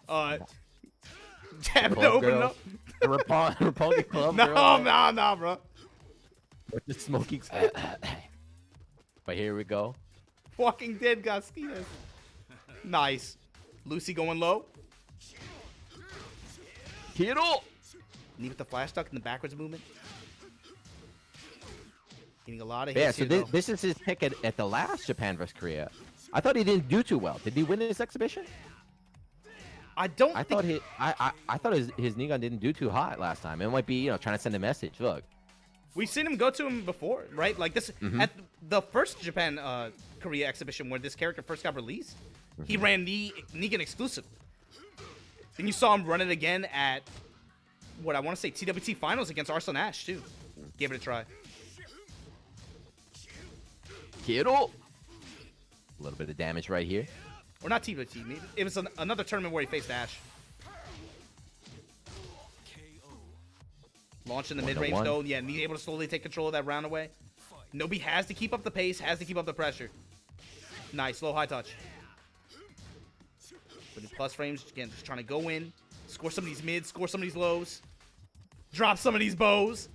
Japan Club open girls. up. The Roppongi Club No, girl. no, bro. With the smoking. But here we go. Walking Dead got skiers. Nice. Lucy going low. Hero! Knee with the flash duck in the backwards movement. Getting a lot of Yeah, hits so here, though. this is his pick at the last Japan vs. Korea. I thought he didn't do too well. Did he win this exhibition? I don't I think... thought his Negan didn't do too hot last time. It might be, trying to send a message. Look. We've seen him go to him before, right? Like this at the first Japan Korea exhibition where this character first got released, he ran Negan exclusive. Then you saw him run it again at what I want to say TWT finals against Arslan Ash too. Give it a try. Hero! A little bit of damage right here. Or not TWT. Maybe it was another tournament where he faced Ash. Launch in the mid-range 1-1. though. Yeah, Knee able to slowly take control of that round away. Nobi has to keep up the pace, has to keep up the pressure. Nice, low high touch. With his plus frames, again, just trying to go in, score some of these mids, score some of these lows, drop some of these bows.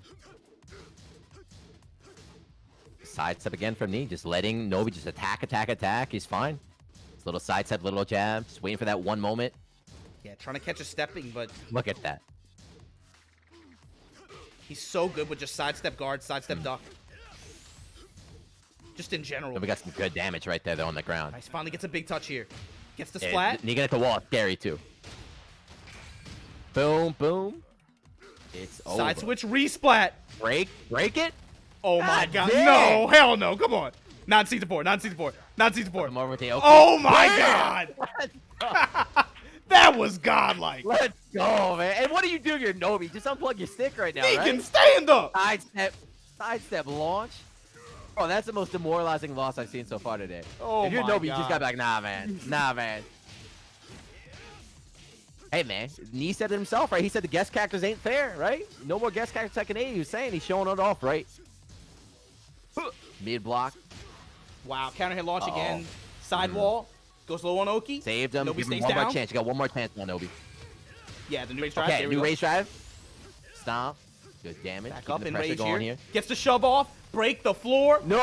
Sidestep again from Knee. Just letting Nobi just attack. He's fine. Just little sidestep, little jab. Just waiting for that one moment. Yeah, trying to catch a stepping, but Look at that. he's so good with just sidestep guard, sidestep duck. Just in general. We got some good damage right there, though, on the ground. Nice, finally gets a big touch here. Gets the Yeah, splat. Negan at the wall. Scary, too. Boom, boom. It's over. Side switch, resplat. Break it. Oh my God god. damn. No, hell no. Come on. Not season 4. Not season 4. Not season 4. Come over with the okay. Oh my Bam! god. That was godlike. Let's go, man. And what do you do if you're Nobi? Just unplug your stick right now, He right? can stand up. Sidestep launch. Oh, that's the most demoralizing loss I've seen so far today. Oh if you're my Nobi, you just God. gotta be like, nah, man. Nah, man. Hey, man. Knee said it himself, right? He said the guest characters ain't fair, right? No more guest characters second A. He was saying he's showing it off, right? Mid block. Wow, counter hit launch again. Sidewall goes low on Oki. Saved him. Nobi Give him stays one more down. chance. You got one more chance on Nobi. Yeah, the new rage drive. Okay, there we new go. rage drive. Stop. Good damage. Back Keeping up the in pressure rage going here. here. Gets the shove off. Break the floor. No!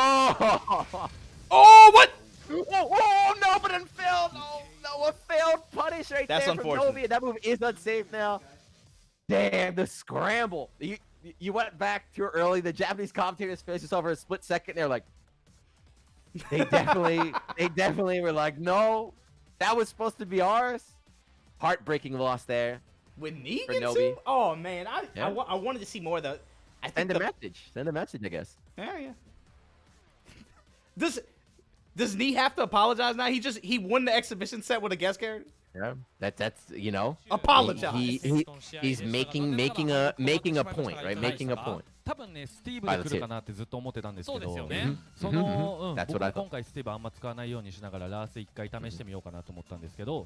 Oh, what? Oh, no, but it failed. No, a failed punish right That's there from unfortunate. Nobi. That move is unsafe now. Damn, the scramble. You went back too early. The Japanese commentators finished this over a split second. They're like, they definitely were like, no, that was supposed to be ours. Heartbreaking loss there. With Negan Nobi. too? Oh, man. Yeah. I wanted to see more of the... I think Send a message. Send a message, I guess. Yeah. Does Nee have to apologize now? He won the exhibition set with a guest character. Yeah, that's you know. Apologize. He's making a point, right? Making a point. 多分ね、スティーブが来るかなってずっと思ってたんですけど、その、That's 僕 what I も今回スティーブあんま使わないようにしながらラース1回試してみようかなと思ったんですけど、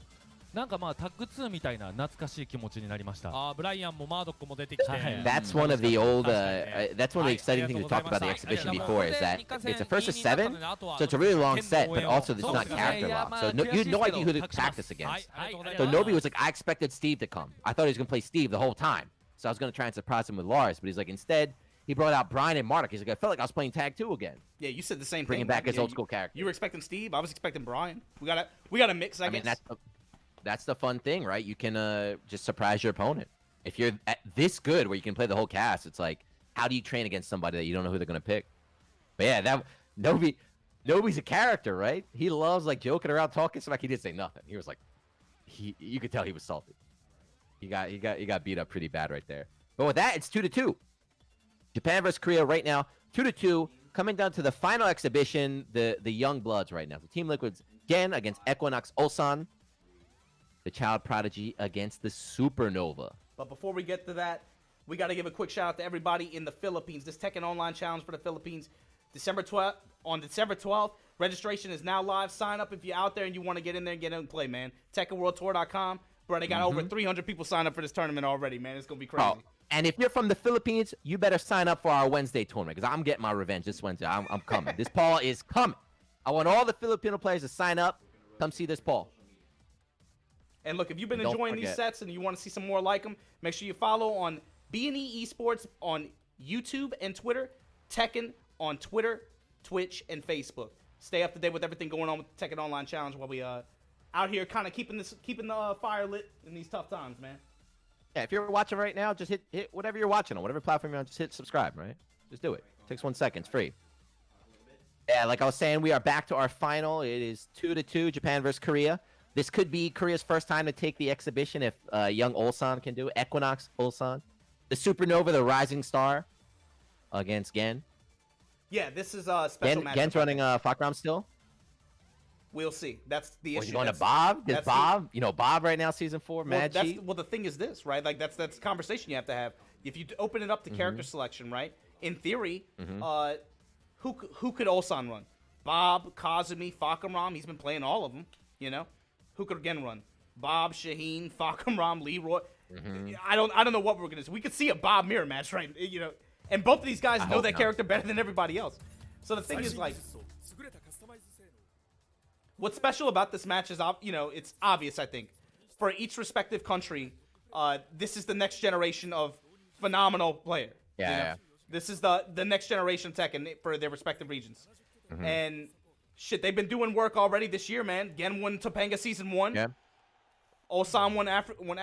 なんかまあタッグ2みたいな懐かしい気持ちになりました。あ、ブライアンもマードックも出てきて。That's one of the old. That's one of the exciting things we talked about the exhibition before. Is that it's a first of 7, so it's a really long set, but also there's not character lock. So you had no idea who to practice against. So Nobi was like, I expected Steve to come. I thought he was gonna play Steve the whole time. So I was gonna try and surprise him with Lars, but he's like, instead, he brought out Bryan and Marduk. He's like, I felt like I was playing tag 2 again. Yeah, you said the same Bringing thing. back man. his Yeah, old school character. You were expecting Steve. I was expecting Bryan. We got a mix, I guess. mean, that's the fun thing, right? You can just surprise your opponent. If you're this good where you can play the whole cast, it's like, how do you train against somebody that you don't know who they're gonna pick? But yeah, Nobi's a character, right? He loves like joking around, talking smack. He didn't say nothing. He was like, you could tell he was salty. He got beat up pretty bad right there. But with that, it's 2-2. Japan versus Korea right now, 2-2. Coming down to the final exhibition, the Young Bloods right now. The Team Liquid's Gen against Equinox Ulsan. The Child Prodigy against the Supernova. But before we get to that, we got to give a quick shout out to everybody in the Philippines. This Tekken Online Challenge for the Philippines, on December 12th. Registration is now live. Sign up if you're out there and you want to get in there and get in and play, man. TekkenWorldTour.com. Bro, they got over 300 people signed up for this tournament already, man. It's going to be crazy. Oh, and if you're from the Philippines, you better sign up for our Wednesday tournament because I'm getting my revenge this Wednesday. I'm coming. This Paul is coming. I want all the Filipino players to sign up. Come see this Paul. And look, if you've been Don't enjoying these forget. sets and you want to see some more like them, make sure you follow on B&E Esports on YouTube and Twitter, Tekken on Twitter, Twitch, and Facebook. Stay up to date with everything going on with the Tekken Online Challenge while we out here kind of keeping the fire lit in these tough times, man. Yeah, if you're watching right now, just hit whatever you're watching on, whatever platform you're on, just hit subscribe, right? Just do it. Takes 1 second. It's free. Yeah, like I was saying, we are back to our final. It is 2-2, Japan versus Korea. This could be Korea's first time to take the exhibition if young Ulsan can do it. Equinox Ulsan. The Supernova, the Rising Star against Gen. Yeah, this is a special match. Gen's running Fakram still. We'll see. That's the Or issue. is he going to That's- Bob? Does that's Bob? Bob right now, season 4, Well, mad cheat. well, the thing is this, right? Like that's the conversation you have to have. If you open it up to character selection, right? In theory, who could Ulsan run? Bob, Kazumi, Fakamram. He's been playing all of them. Who could again run? Bob, Shaheen, Fakamram, Leroy. I don't know what we're gonna see. We could see a Bob Mirror match, right? And both of these guys know hope that not. character better than everybody else. So the thing is, like, what's special about this match is, it's obvious. I think for each respective country, this is the next generation of phenomenal player. Yeah. This is the next generation of Tekken for their respective regions. And shit, they've been doing work already this year, man. Gen won Topanga Season 1. Yeah. Ulsan won